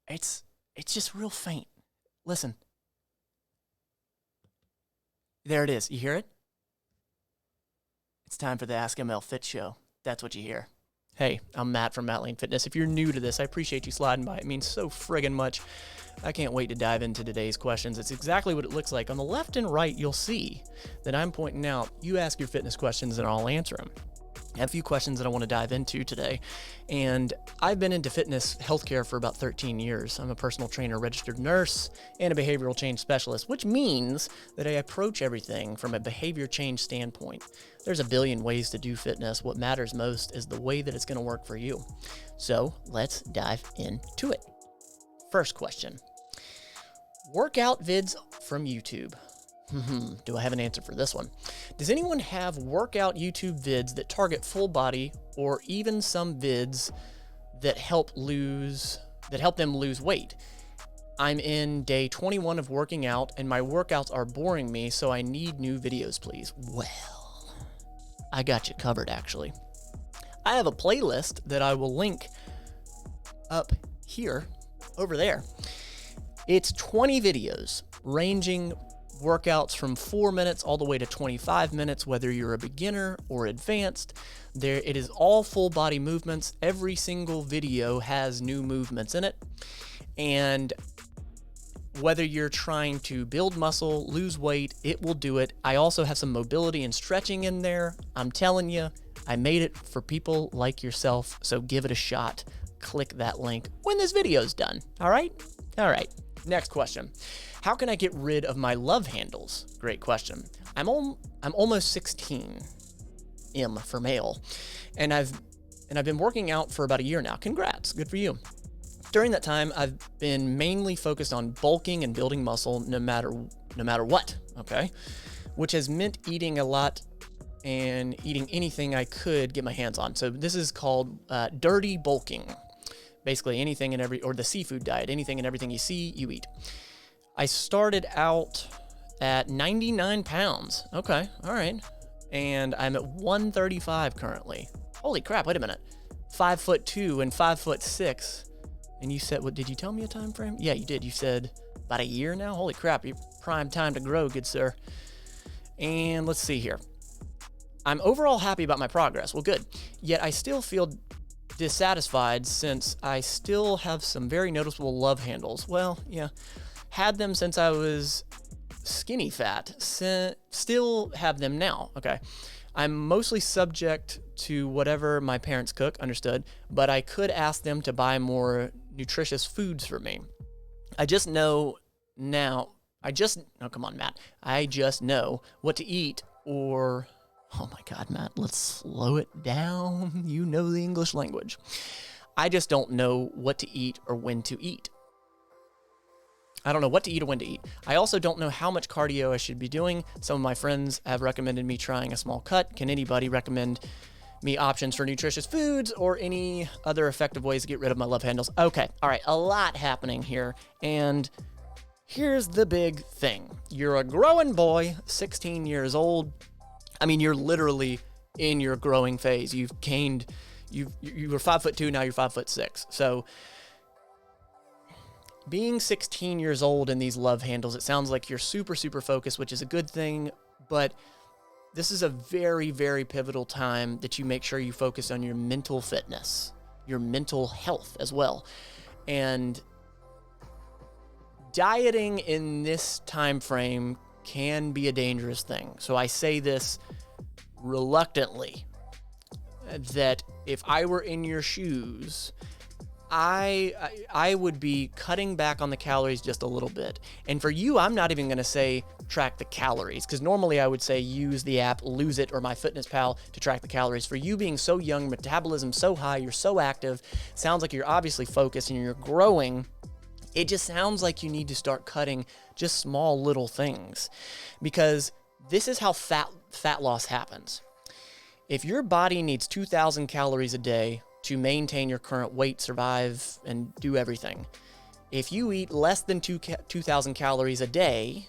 It's just real faint. Listen. There it is. You hear it? It's time for the Ask ML Fit Show. That's what you hear. Hey, I'm Matt from Matt Lane Fitness. If you're new to this, I appreciate you sliding by. It means so friggin' much. I can't wait to dive into today's questions. It's exactly what it looks like. On the left and right, you'll see that I'm pointing out, you ask your fitness questions and I'll answer them. I have a few questions that I want to dive into today. And I've been into fitness healthcare for about 13 years. I'm a personal trainer, registered nurse, and a behavioral change specialist, which means that I approach everything from a behavior change standpoint. There's a billion ways to do fitness. What matters most is the way that it's going to work for you. So let's dive into it. First question. Workout vids from YouTube. Do I have an answer for this one? Does anyone have workout YouTube vids that target full body, or even some vids that help them lose weight? I'm in day 21 of working out and my workouts are boring me, so I need new videos, please. Well, I got you covered actually. I have a playlist that I will link up here, over there. It's 20 videos ranging workouts from 4 minutes all the way to 25 minutes, whether you're a beginner or advanced. It is all full body movements. Every single video has new movements in it. And whether you're trying to build muscle, lose weight, it will do it. I also have some mobility and stretching in there. I'm telling you, I made it for people like yourself, so give it a shot. Click that link when this video's done. All right? All right. Next question. How can I get rid of my love handles? Great question. I'm almost 16, M for male, and I've been working out for about a year now. Congrats, good for you. During that time, I've been mainly focused on bulking and building muscle, no matter what. Okay, which has meant eating a lot and eating anything I could get my hands on. So this is called dirty bulking. Basically anything and or the seafood diet, anything and everything you see, you eat. I started out at 99 pounds. Okay, all right. And I'm at 135 currently. Holy crap, wait a minute. 5'2" and 5'6". And you said, what, did you tell me a time frame? Yeah, you did. You said about a year now? Holy crap, you're prime time to grow, good sir. And let's see here. I'm overall happy about my progress. Well, good. Yet I still feel dissatisfied since I still have some very noticeable love handles. Well, yeah, had them since I was skinny fat, still have them now. Okay. I'm mostly subject to whatever my parents cook, understood, but I could ask them to buy more nutritious foods for me. I just know now, oh, come on, Matt. I just know what to eat or, oh my God, Matt, let's slow it down. You know the English language. I just don't know what to eat or when to eat. I don't know what to eat or when to eat. I also don't know how much cardio I should be doing. Some of my friends have recommended me trying a small cut. Can anybody recommend me options for nutritious foods or any other effective ways to get rid of my love handles? Okay, all right, a lot happening here. And here's the big thing. You're a growing boy, 16 years old. I mean, you're literally in your growing phase. You were 5'2", now you're 5'6". So being 16 years old in these love handles, it sounds like you're super, super focused, which is a good thing, but this is a very, very pivotal time that you make sure you focus on your mental fitness, your mental health as well. And dieting in this time frame can be a dangerous thing. So I say this reluctantly, that if I were in your shoes, I would be cutting back on the calories just a little bit. And for you, I'm not even going to say track the calories, because normally I would say use the app, Lose It, or MyFitnessPal to track the calories. For you being so young, metabolism so high, you're so active, sounds like you're obviously focused and you're growing. It just sounds like you need to start cutting just small little things, because this is how fat loss happens. If your body needs 2,000 calories a day to maintain your current weight, survive, and do everything, if you eat less than 2,000 calories a day,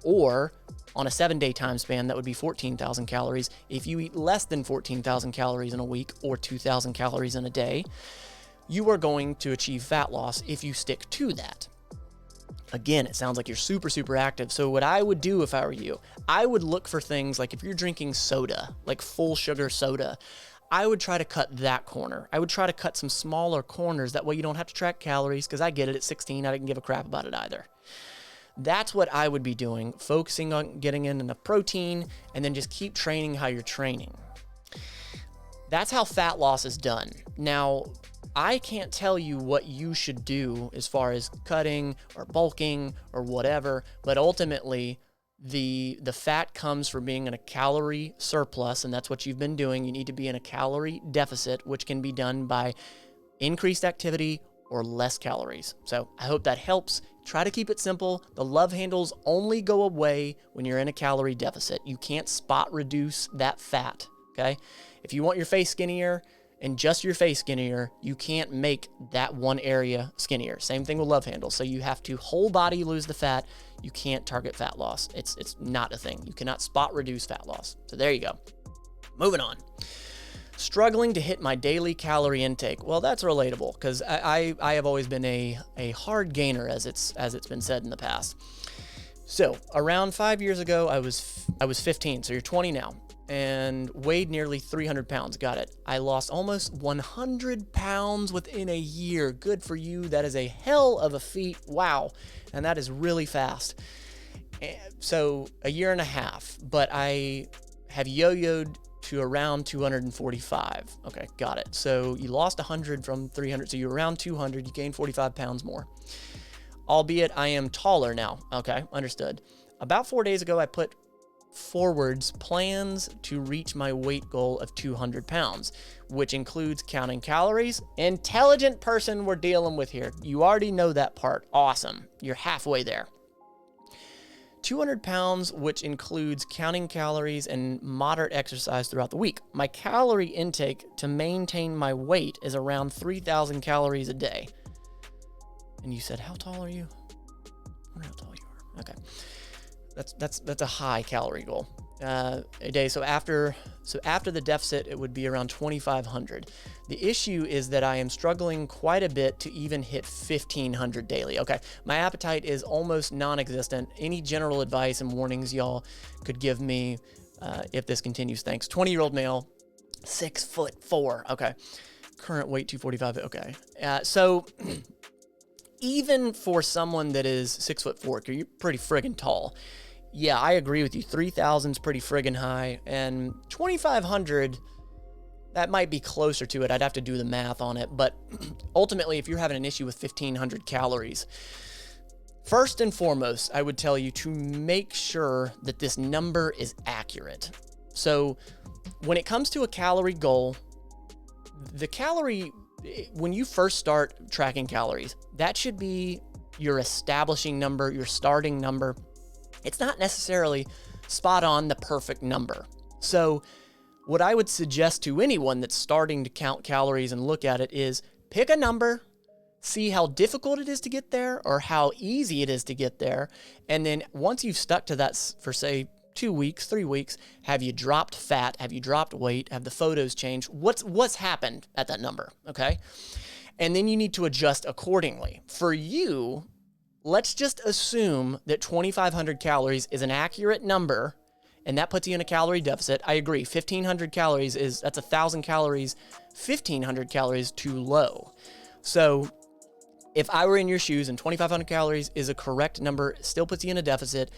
or on a 7-day time span, that would be 14,000 calories. If you eat less than 14,000 calories in a week or 2,000 calories in a day, you are going to achieve fat loss if you stick to that. Again, it sounds like you're super, super active. So what I would do if I were you, I would look for things like if you're drinking soda, like full sugar soda, I would try to cut that corner. I would try to cut some smaller corners. That way you don't have to track calories, because I get it at 16, I didn't give a crap about it either. That's what I would be doing, focusing on getting in enough protein, and then just keep training how you're training. That's how fat loss is done. Now, I can't tell you what you should do as far as cutting or bulking or whatever, but ultimately the fat comes from being in a calorie surplus, and that's what you've been doing. You need to be in a calorie deficit, which can be done by increased activity or less calories. So I hope that helps. Try to keep it simple. The love handles only go away when you're in a calorie deficit. You can't spot reduce that fat, okay? If you want your face skinnier and just your face skinnier, you can't make that one area skinnier. Same thing with love handles. So you have to whole body lose the fat. You can't target fat loss. It's not a thing. You cannot spot reduce fat loss. So there you go. Moving on. Struggling to hit my daily calorie intake. Well, that's relatable, because I have always been a hard gainer, as it's been said in the past. So around 5 years ago, I was 15. So you're 20 now, and weighed nearly 300 pounds. Got it. I lost almost 100 pounds within a year. Good for you. That is a hell of a feat. Wow. And that is really fast. So a year and a half, but I have yo-yoed to around 245. Okay, got it. So you lost 100 from 300. So you're around 200. You gained 45 pounds more. Albeit I am taller now. Okay, understood. About 4 days ago, I put forwards plans to reach my weight goal of 200 pounds, which includes counting calories. Intelligent person we're dealing with here. You already know that part. Awesome. You're halfway there. 200 pounds, which includes counting calories and moderate exercise throughout the week. My calorie intake to maintain my weight is around 3,000 calories a day. And you said, how tall are you? I wonder how tall you are. Okay. That's a high calorie goal a day. So after the deficit, it would be around 2,500. The issue is that I am struggling quite a bit to even hit 1,500 daily. Okay, my appetite is almost non-existent. Any general advice and warnings y'all could give me if this continues? Thanks. 20-year-old male, 6'4". Okay, current weight 245. Okay, so even for someone that is 6'4", you're pretty friggin' tall. Yeah, I agree with you. 3,000 is pretty friggin' high, and 2,500, that might be closer to it. I'd have to do the math on it, but ultimately, if you're having an issue with 1,500 calories, first and foremost, I would tell you to make sure that this number is accurate. So when it comes to a calorie goal, the calorie, when you first start tracking calories, that should be your establishing number, your starting number. It's not necessarily spot on the perfect number. So what I would suggest to anyone that's starting to count calories and look at it is pick a number, see how difficult it is to get there or how easy it is to get there. And then once you've stuck to that for, say, 2 weeks, 3 weeks, have you dropped fat? Have you dropped weight? Have the photos changed? What's happened at that number, okay? And then you need to adjust accordingly. For you, let's just assume that 2,500 calories is an accurate number, and that puts you in a calorie deficit. I agree. 1,500 calories that's 1,000 calories, 1,500 calories too low. So if I were in your shoes and 2,500 calories is a correct number, still puts you in a deficit,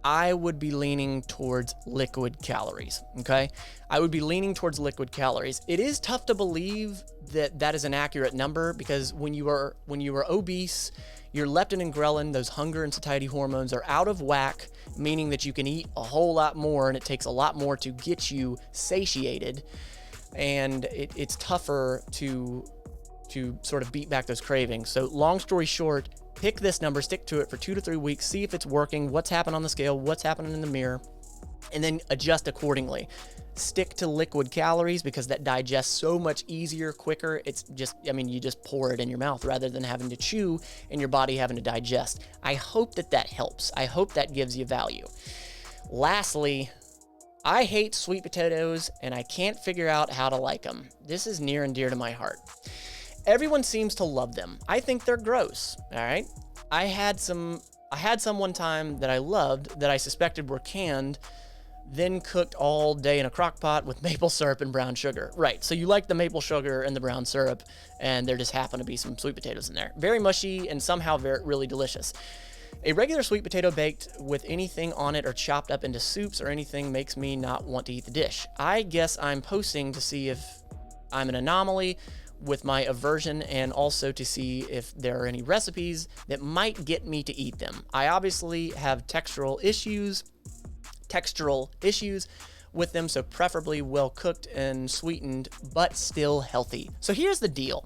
I would be leaning towards liquid calories, okay? I would be leaning towards liquid calories. It is tough to believe that that is an accurate number, because when you are obese, your leptin and ghrelin, those hunger and satiety hormones, are out of whack, meaning that you can eat a whole lot more and it takes a lot more to get you satiated. And it's tougher to sort of beat back those cravings. So long story short, pick this number, stick to it for 2 to 3 weeks, see if it's working, what's happened on the scale, what's happening in the mirror, and then adjust accordingly. Stick to liquid calories because that digests so much easier, quicker. It's just, you just pour it in your mouth rather than having to chew and your body having to digest. I hope that helps. I hope that gives you value. Lastly, I hate sweet potatoes and I can't figure out how to like them. This is near and dear to my heart. Everyone seems to love them. I think they're gross, all right? I had some one time that I loved that I suspected were canned, then cooked all day in a crock pot with maple syrup and brown sugar. Right, so you like the maple sugar and the brown syrup, and there just happen to be some sweet potatoes in there. Very mushy and somehow really delicious. A regular sweet potato baked with anything on it or chopped up into soups or anything makes me not want to eat the dish. I guess I'm posting to see if I'm an anomaly with my aversion, and also to see if there are any recipes that might get me to eat them. I obviously have textural issues with them, so preferably well cooked and sweetened, but still healthy. So here's the deal.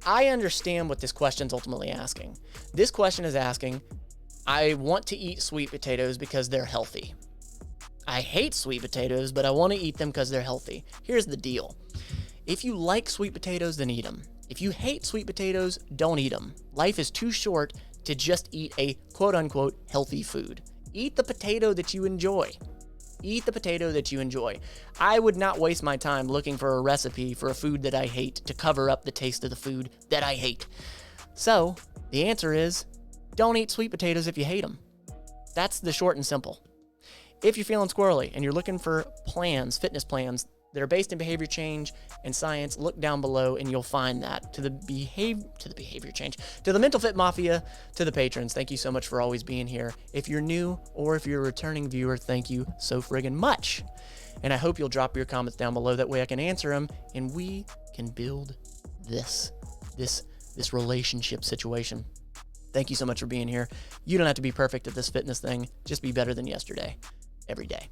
I understand what this question's ultimately asking. This question is asking, I want to eat sweet potatoes because they're healthy. I hate sweet potatoes, but I want to eat them because they're healthy. Here's the deal. If you like sweet potatoes, then eat them. If you hate sweet potatoes, don't eat them. Life is too short to just eat a quote-unquote healthy food. Eat the potato that you enjoy. Eat the potato that you enjoy. I would not waste my time looking for a recipe for a food that I hate to cover up the taste of the food that I hate. So, the answer is, don't eat sweet potatoes if you hate them. That's the short and simple. If you're feeling squirrely and you're looking for plans, fitness plans, that are based in behavior change and science, look down below and you'll find that. To the behavior change, to the Mental Fit Mafia, to the patrons, thank you so much for always being here. If you're new or if you're a returning viewer, thank you so friggin' much. And I hope you'll drop your comments down below. That way I can answer them and we can build this relationship situation. Thank you so much for being here. You don't have to be perfect at this fitness thing. Just be better than yesterday, every day.